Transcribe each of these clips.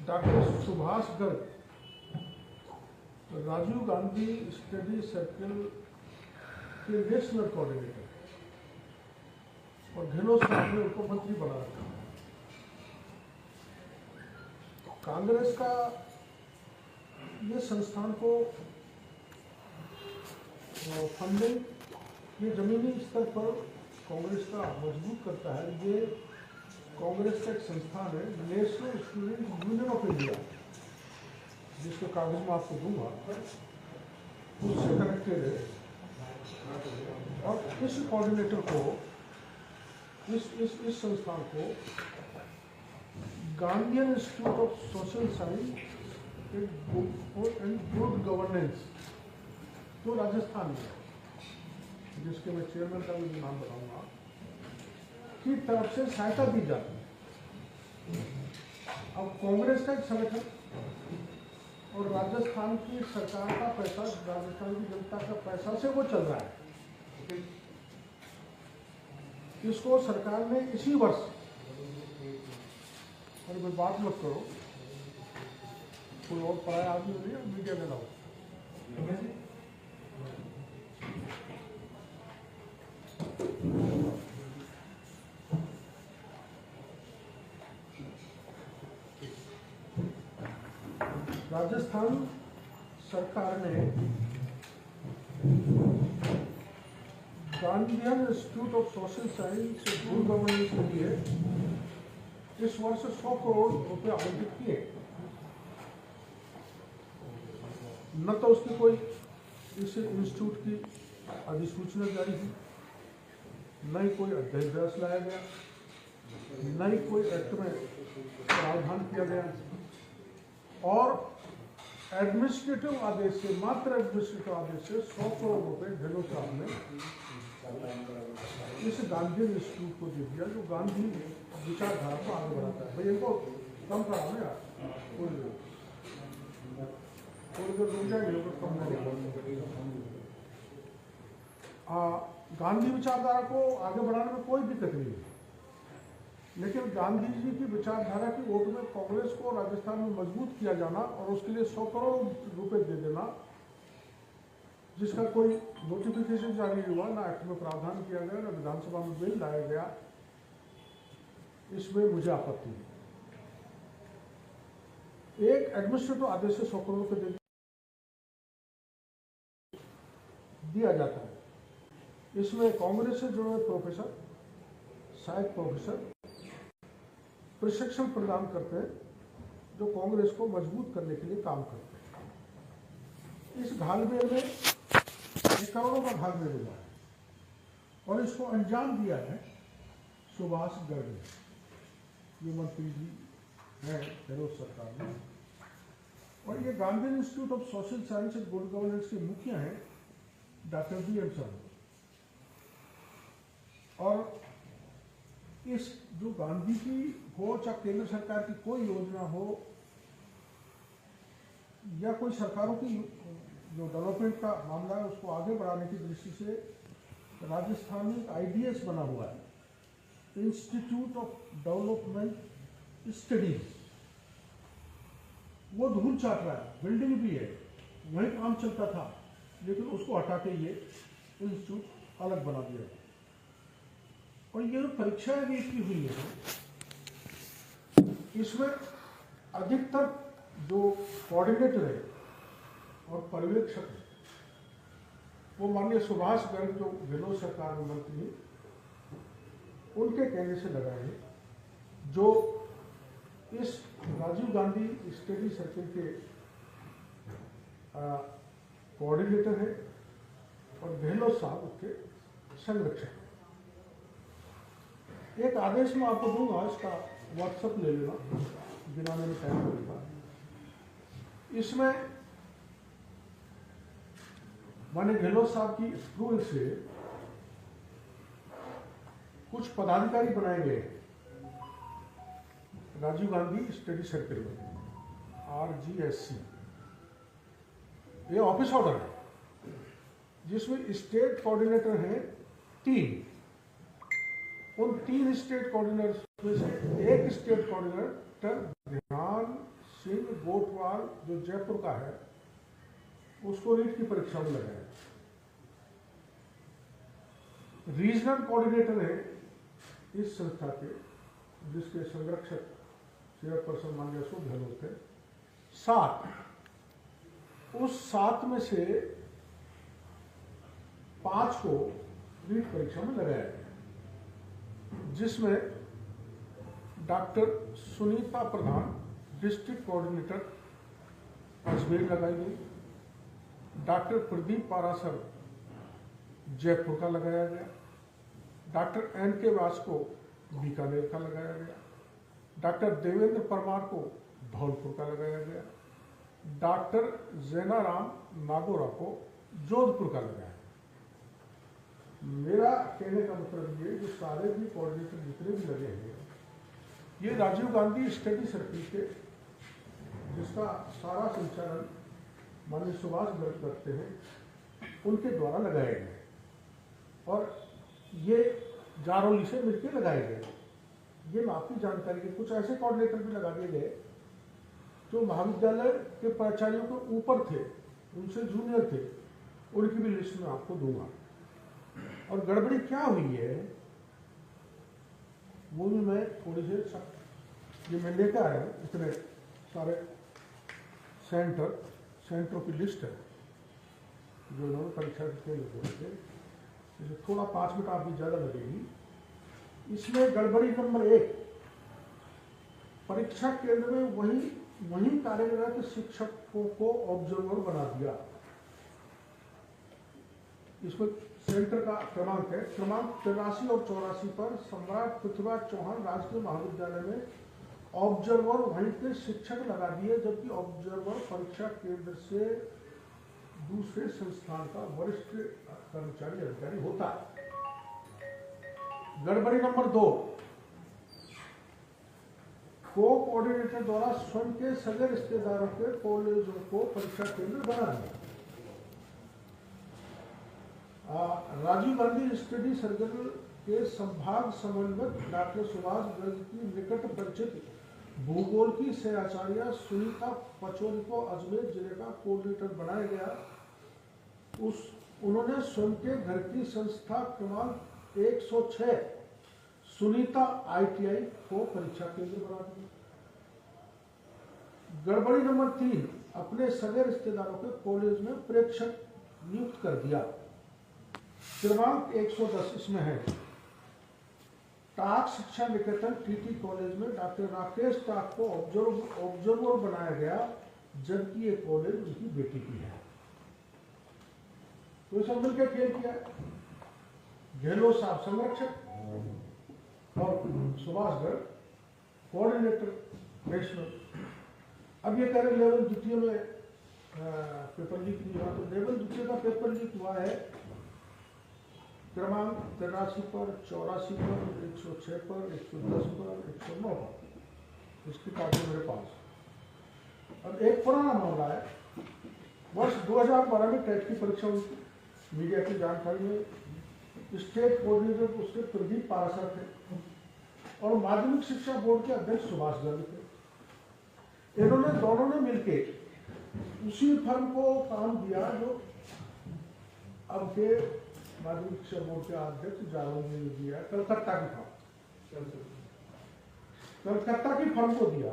Doctor Subhash Garg Rajiv Gandhi study circle के national coordinator और गहलोत साहब ने उनको मंत्री बना रखा। कांग्रेस का ये संस्थान को फंडिंग ये जमीनी स्तर पर कांग्रेस का मजबूत करता है। ये कांग्रेस का एक संस्थान है, national student union of India, जिसके कागज में आपको दूंगा, उससे कनेक्टेड है। और इस कोऑर्डिनेटर को, इस संस्थान को Gandhian institute of social science and good governance, तो राजस्थान में, जिसके मैं चेयरमैन का भी नाम बताऊंगा, की तरफ से सहायता दी जाती है। अब कांग्रेस का एक संगठन और राजस्थान की सरकार का पैसा, राजस्थान की जनता का पैसा से वो चल रहा है। इसको सरकार ने इसी वर्ष, और कोई बात मत करो, कोई और पढ़ाया आदमी नहीं है, मीडिया में लाओ। राजस्थान सरकार ने Gandhian institute of social science और गुड गवर्नेंस के लिए इस वर्ष 100 करोड़ रुपए आवंटित किए। न तो उसकी कोई इस इंस्टीट्यूट की अधिसूचना जारी हुई, न ही कोई अध्यादेश लाया गया, न ही कोई एक्ट में प्रावधान किया गया। और एडमिनिस्ट्रेटिव आदेश से, मात्र एडमिनिस्ट्रेटिव आदेश से 100 करोड़ रुपए गहलोत साहब ने इस गांधी इंस्टीट्यूट को दे दिया, जो गांधी विचारधारा को आगे बढ़ाता है। भाई इनको कम करा ना यार, थोड़ी देर रुक जाएंगे, कम नहीं। गांधी विचारधारा को आगे बढ़ाने में कोई दिक्कत नहीं है, लेकिन गांधी जी की विचारधारा की वोट में कांग्रेस को राजस्थान में मजबूत किया जाना और उसके लिए 100 करोड़ रुपए दे देना, जिसका कोई नोटिफिकेशन जारी हुआ, ना एक्ट में प्रावधान किया गया, ना विधानसभा में बिल लाया गया, इसमें मुझे आपत्ति है। एक एडमिनिस्ट्रेटिव आदेश से 100 करोड़ रुपए दिया जाता है। इसमें कांग्रेस से जुड़े प्रोफेसर, सहायक प्रोफेसर प्रशिक्षण प्रदान करते हैं, जो कांग्रेस को मजबूत करने के लिए काम करते हैं। इस घालमेल में करोड़ों का घालमेल हुआ है और इसको अंजाम दिया है सुभाष गर्ग ने, ये मंत्री जी हैं गहलोत सरकार में। और ये Gandhi institute of social science and good governance के मुखिया हैं डॉक्टर BM शर्मा। और इस जो गांधी की हो, चाहे केंद्र सरकार की कोई योजना हो, या कोई सरकारों की जो डेवलपमेंट का मामला है, उसको आगे बढ़ाने की दृष्टि से राजस्थान में एक IDS बना हुआ है, इंस्टीट्यूट ऑफ डेवलपमेंट स्टडीज। वो धूल चाट रहा है, बिल्डिंग भी है, वहीं काम चलता था, लेकिन उसको हटा के ये इंस्टीट्यूट अलग बना दिया। और ये जो परीक्षाएं भी इसकी हुई है, इसमें अधिकतर जो कोऑर्डिनेटर है और पर्यवेक्षक है, वो माननीय सुभाष गर्ग, जो गहलोत सरकार में मंत्री है, उनके कहने से लगाए हैं, जो इस राजीव गांधी स्टडी सर्कल के कोऑर्डिनेटर है और गहलोत साहब उसके संरक्षक। एक आदेश मैं आपको दूंगा, इसका व्हाट्सएप ले लेना, गिनाने में टाइम लगेगा। इसमें माननीय गहलोत साहब की अप्रूवल से कुछ पदाधिकारी बनाए गए राजीव गांधी स्टडी सर्कल में, RGSC। ये ऑफिस ऑर्डर है, जिसमें स्टेट कोऑर्डिनेटर हैं 3। उन 3 स्टेट कोऑर्डिनेटर्स में से एक स्टेट कोऑर्डिनेटर ध्यान जो जयपुर का है उसको नीट की परीक्षा में लगाया। रीजनल कोऑर्डिनेटर है इस संस्था के, जिसके संरक्षक चेयरपर्सन माननीय अशोक गहलोत थे। 7 उस 7 में से 5 को नीट परीक्षा में लगाया गया, जिसमें डॉक्टर सुनीता प्रधान डिस्ट्रिक्ट कोऑर्डिनेटर अजमेर लगाई गई, डॉक्टर प्रदीप पारासर जयपुर का लगाया गया, डॉक्टर एन.के. व्यास को बीकानेर का लगाया गया, डॉक्टर देवेंद्र परमार को धौलपुर का लगाया गया, डॉक्टर जैनाराम नागोरा को जोधपुर का लगाया। मेरा कहने का मतलब ये, जो सारे भी कोऑर्डिनेटर जितने भी लगे हैं, ये राजीव गांधी स्टडी सर्किल के, जिसका सारा संचालन माननीय सुभाष गर्ग करते हैं, उनके द्वारा लगाए गए और ये जारौली से मिलकर लगाए गए। ये मैं आपकी जानकारी के कुछ ऐसे कोऑर्डिनेटर भी लगा दिए गए जो महाविद्यालय के प्राचार्यों के ऊपर थे, उनसे जूनियर थे, उनकी भी लिस्ट में आपको दूंगा। और गड़बड़ी क्या हुई है वो भी मैं थोड़ी सी, ये मैं लेकर आया हूँ, इतने सारे सेंटरों की लिस्ट है जो उन्होंने परीक्षा के लिए थे। थोड़ा 5 मिनट आपकी ज़्यादा लगेगी। इसमें गड़बड़ी नंबर 1, परीक्षा केंद्र में वही कार्यरत शिक्षकों को ऑब्जर्वर बना दिया। इसमें सेंटर का क्रमांक है, क्रमांक 83 और 84 पर सम्राट पृथ्वीराज चौहान राजकीय महाविद्यालय में ऑब्जर्वर वहीं के शिक्षक लगा दिए, जबकि ऑब्जर्वर परीक्षा केंद्र से दूसरे संस्थान का वरिष्ठ कर्मचारी अधिकारी होता है। गड़बड़ी नंबर 2, कोऑर्डिनेटर द्वारा स्वयं के सगे रिश्तेदारों के कॉलेजों को परीक्षा केंद्र बना दिया। राजीव गांधी स्टडी सर्किल के संभाग समन्वयक डॉक्टर सुभाष गर्ग की निकट परिचित भूगोल की सहआचार्य सुनीता पचौरी को अजमेर जिले का कोऑर्डिनेटर बनाया गया। उन्होंने स्वयं के घर की संस्था क्रमांक 106 सुनीता ITI को परीक्षा केंद्र बना दिया। गड़बड़ी नंबर 3, अपने सगे रिश्तेदारों के कॉलेज में प्रेक्षक नियुक्त कर दिया। क्रमांक 110 इसमें है, टाक शिक्षा निकेतन TT कॉलेज में डॉक्टर राकेश टाक को ऑब्जर्वर बनाया गया, जबकि ये कॉलेज उनकी बेटी की है। तो सब मिलकर खेल किया। गहलोत साहब संरक्षक और सुभाष गर्ग कोऑर्डिनेटर नेशनल। अब ये कह रहे लेवल द्वितीय में पेपर लीक नहीं हुआ, तो लेवल द्वितीय का पेपर लीक हुआ है क्रमांक 83 पर, 84 पर, 106 पर, 110 पर, 109 पर। इसकी कॉपी मेरे पास। अब एक पुराना मामला है, वर्ष 2012 में टेट की परीक्षा हुई। मीडिया की जानकारी में स्टेट कोऑर्डिनेटर उसके प्रदीप पारासर थे और माध्यमिक शिक्षा बोर्ड के अध्यक्ष सुभाष गर्ग थे। इन्होंने दोनों ने मिलकर उसी फर्म को काम दिया जो अब के माध्यमिक शिक्षा बोर्ड के अध्यक्ष जारौली ने दिया, कलकत्ता की फर्म को दिया।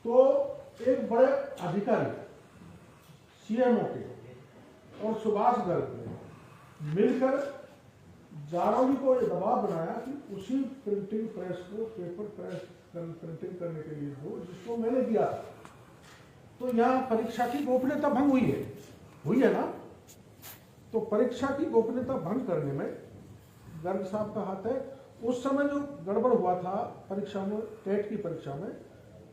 तो एक बड़े अधिकारी CMO के और सुभाष गर्ग ने मिलकर जारौली को यह दबाव बनाया कि उसी प्रिंटिंग प्रेस को पेपर प्रेस प्रिंटिंग करने के लिए दो जिसको मैंने दिया था। तो यहाँ परीक्षा की गोपनीयता भंग हुई है ना। तो परीक्षा की गोपनीयता भंग करने में गर्ग साहब का हाथ है। उस समय जो गड़बड़ हुआ था परीक्षा में, टेट की परीक्षा में,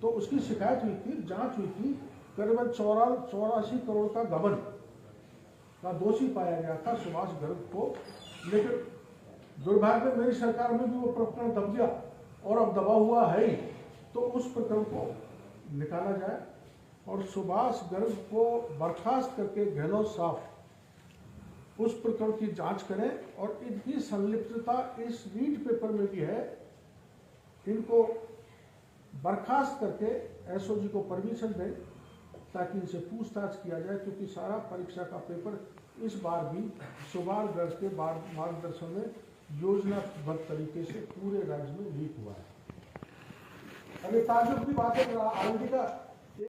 तो उसकी शिकायत हुई थी, जांच हुई थी। करीबन 84 करोड़ का गबन का दोषी पाया गया था सुभाष गर्ग को। लेकिन दुर्भाग्य में मेरी सरकार में भी वो प्रकरण दब गया और अब दबा हुआ है ही। तो उस प्रकरण को निकाला जाए और सुभाष गर्ग को बर्खास्त करके गहलोत साहब उस प्रकरण की जांच करें और इनकी संलिप्तता इस नीट पेपर में भी है। इनको बर्खास्त करके SOG को परमिशन दें ताकि इनसे पूछताछ किया जाए, क्योंकि सारा परीक्षा का पेपर इस बार भी सुभाष गर्ग के मार्गदर्शन में योजनाबद्ध तरीके से पूरे राज्य में लीक हुआ है। अब ये ताज्जुब की बात है, आईआईटी का